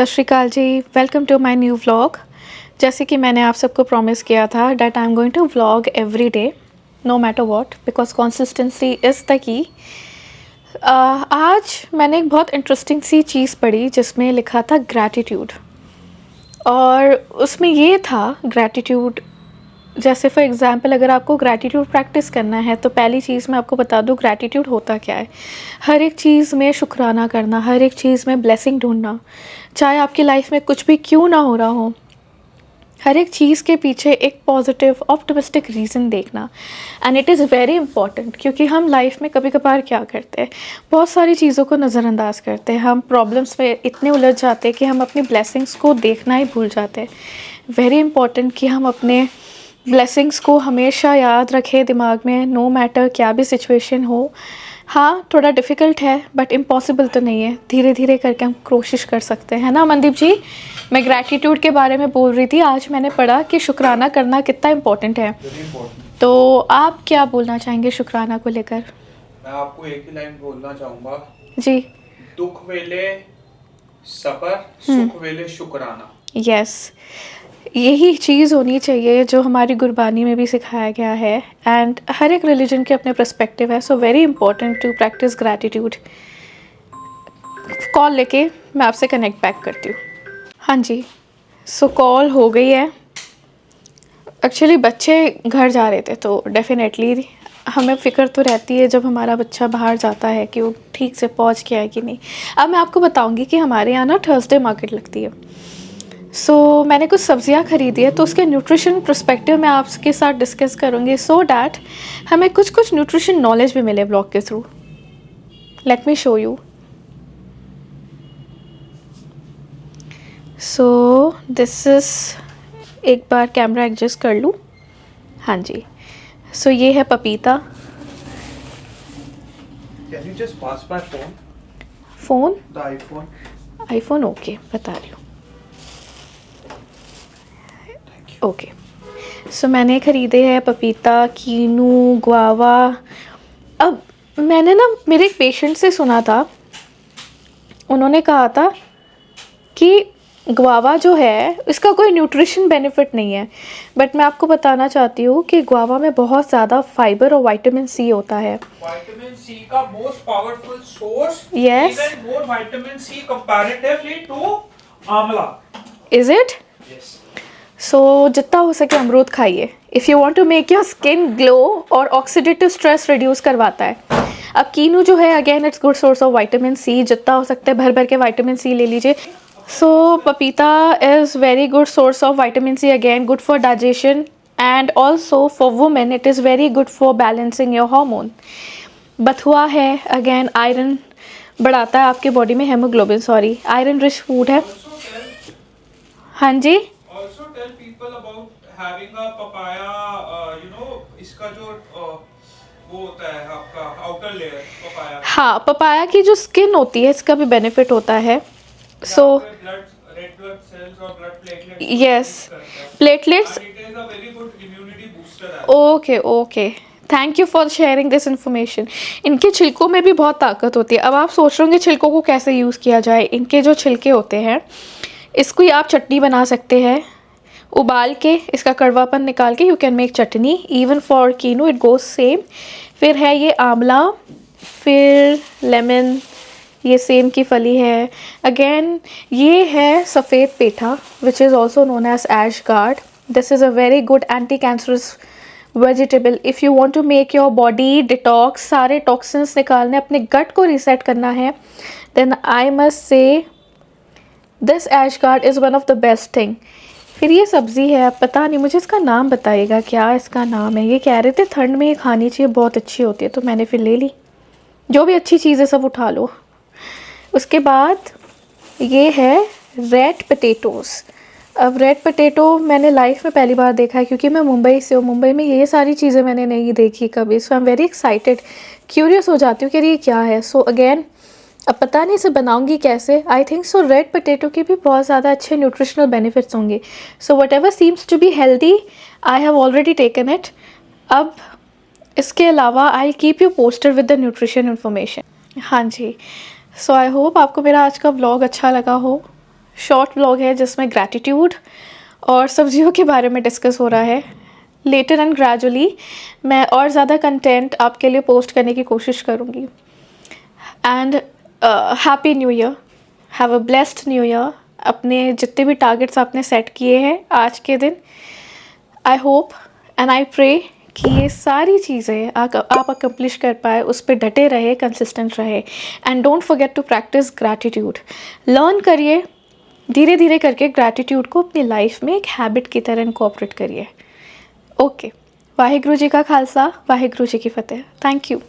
सत Sri Akal ji, welcome to my new vlog. जैसे कि मैंने आप सबको प्रॉमिस किया था that I am going to vlog every day no matter what, because consistency is the key. आज मैंने एक बहुत इंटरेस्टिंग सी चीज़ पढ़ी जिसमें लिखा था ग्रैटिट्यूड, और उसमें ये था ग्रैटिट्यूड। जैसे फॉर एग्ज़ाम्पल अगर आपको ग्रैटिट्यूड प्रैक्टिस करना है तो पहली चीज़ मैं आपको बता दूँ ग्रैटिट्यूड होता क्या है। हर एक चीज़ में शुक्राना करना, हर एक चीज़ में ब्लेसिंग ढूंढना, चाहे आपकी लाइफ में कुछ भी क्यों ना हो रहा हो, हर एक चीज़ के पीछे एक पॉजिटिव ऑप्टिमिस्टिक रीज़न देखना। And it is very important, क्योंकि हम लाइफ में कभी कभार क्या करते हैं, बहुत सारी चीज़ों को नज़रअंदाज करते हैं। हम प्रॉब्लम्स में इतने उलझ जाते हैं कि हम अपनी ब्लेसिंग्स को देखना ही भूल जाते हैं। वेरी इंपॉर्टेंट कि हम अपने ब्लेसिंग्स को हमेशा याद रखें दिमाग में, नो मैटर क्या भी सिचुएशन हो। हाँ, थोड़ा डिफ़िकल्ट है बट इम्पॉसिबल तो नहीं है, धीरे धीरे करके हम कोशिश कर सकते हैं ना मनदीप जी। मैं ग्रैटिट्यूड के बारे में बोल रही थी। आज मैंने पढ़ा कि शुक्राना करना कितना इम्पोर्टेंट है। तो आप क्या बोलना चाहेंगे शुक्राना को लेकर? मैं आपको एक ही लाइन बोलना चाहूँगा जी। दुख वेले सबर, सुख वेले शुक्राना। यस, यही चीज़ होनी चाहिए जो हमारी गुरबानी में भी सिखाया गया है। एंड हर एक रिलीजन के अपने पर्सपेक्टिव है, so very important to practise gratitude. Call लेके मैं आपसे कनेक्ट बैक करती हूँ। हाँ जी, सो कॉल हो गई है। एक्चुअली बच्चे घर जा रहे थे तो डेफिनेटली हमें फ़िक्र तो रहती है जब हमारा बच्चा बाहर जाता है कि वो ठीक से पहुँच के आए कि नहीं। अब मैं आपको बताऊँगी कि हमारे यहाँ ना थर्सडे मार्केट लगती है। सो मैंने कुछ सब्ज़ियाँ ख़रीदी है तो उसके न्यूट्रिशन पर्सपेक्टिव में आपके साथ डिस्कस करूँगी, सो डैट हमें कुछ न्यूट्रिशन नॉलेज भी मिले ब्लॉग के through. Let me show you. So this is, एक बार कैमरा एडजस्ट कर लूँ। हाँ जी, सो ये है पपीता। Can you just pass my phone? Phone, The iPhone. IPhone, okay बता रही हूँ। ओके, सो मैंने ख़रीदे हैं पपीता, कीनू, गुआवा। अब मैंने ना मेरे एक पेशेंट से सुना था, उन्होंने कहा था कि गुआवा जो है इसका कोई न्यूट्रिशन बेनिफिट नहीं है, बट मैं आपको बताना चाहती हूँ कि गुआवा में बहुत ज़्यादा फाइबर और विटामिन सी होता है। विटामिन सी का most powerful source, Yes. Even more vitamin C comparatively to amla. Is it? Yes. So जितना हो सके अमरूद खाइए if you want to make your skin glow, और ऑक्सीडेटिव स्ट्रेस रिड्यूस करवाता है। अब कीनू जो है again it's good source of vitamin C, जितना हो सकता है भर भर के विटामिन सी ले लीजिए। So papita is very good source of vitamin C, again good for digestion and also for women it is very good for balancing your hormone. बथुआ है, अगेन आयरन बढ़ाता है आपके बॉडी में, haemoglobin, sorry, iron rich food है। हाँ जी, Also tell people about having a papaya, इसका जो वो होता है आपका आउटर लेयर पपाया। हाँ, पपाया की जो स्किन होती है इसका भी बेनिफिट होता है। So blood, red blood cells और blood platelets yes, platelets, it is a very good immunity booster. Okay okay, thank you for sharing this information. इनके छिलकों में भी बहुत ताकत होती है। अब आप सोच रहे होंगे छिलकों को कैसे यूज़ किया जाए। इनके जो छिलके होते हैं इसको ही आप चटनी बना सकते हैं, उबाल के इसका कड़वापन निकाल के you can make chutney. Even for kinnow it goes same. फिर है ये आंवला, फिर लेमन, ये सेम की फली है। अगेन ये है सफ़ेद पेठा which is also known as ash gourd. This is a very good anti cancerous vegetable if you want to make your body detox, सारे टॉक्सिन्स निकालने, अपने गट को रीसेट करना है, then I must say this ash gourd is one of the best thing. फिर ये सब्ज़ी है, आप पता नहीं, मुझे इसका नाम बताइएगा क्या इसका नाम है। ये कह रहे थे ठंड में ये खानी चाहिए, बहुत अच्छी होती है, तो मैंने फिर ले ली। जो भी अच्छी चीज़ है सब उठा लो। उसके बाद ये है रेड पोटैटोज़। अब रेड पोटैटो मैंने लाइफ में पहली बार देखा है, क्योंकि मैं मुंबई से हूँ। मुंबई में ये सारी चीज़ें मैंने नहीं देखी कभी, so I am very excited, curious हो जाती हूँ कि ये क्या है। सो अगेन अब पता नहीं इसे बनाऊंगी कैसे। I think so red potato के भी बहुत ज़्यादा अच्छे न्यूट्रिशनल बेनिफिट्स होंगे। So whatever seems to be healthy I have already taken it. अब इसके अलावा I keep you posted with the nutrition information. हाँ जी, सो आई होप आपको मेरा आज का व्लॉग अच्छा लगा हो। शॉर्ट व्लॉग है जिसमें ग्रैटिट्यूड और सब्जियों के बारे में डिस्कस हो रहा है। लेटर एंड ग्रेजुअली मैं और ज़्यादा कंटेंट आपके लिए पोस्ट करने की कोशिश करूँगी। And happy new year, have a blessed new year. अपने जितने भी टारगेट्स आपने सेट किए हैं आज के दिन, I hope and I pray कि ये सारी चीज़ें आप अकम्प्लिश कर पाए, उस पर डटे रहे, कंसिस्टेंट रहे। And don't forget to practise gratitude. Learn करिए, धीरे धीरे करके ग्रैटिट्यूड को अपनी लाइफ में एक हैबिट की तरह इनकॉर्पोरेट करिए। ओके, वाहिगुरु जी का खालसा, वाहिगुरु जी की फतेह। Thank you.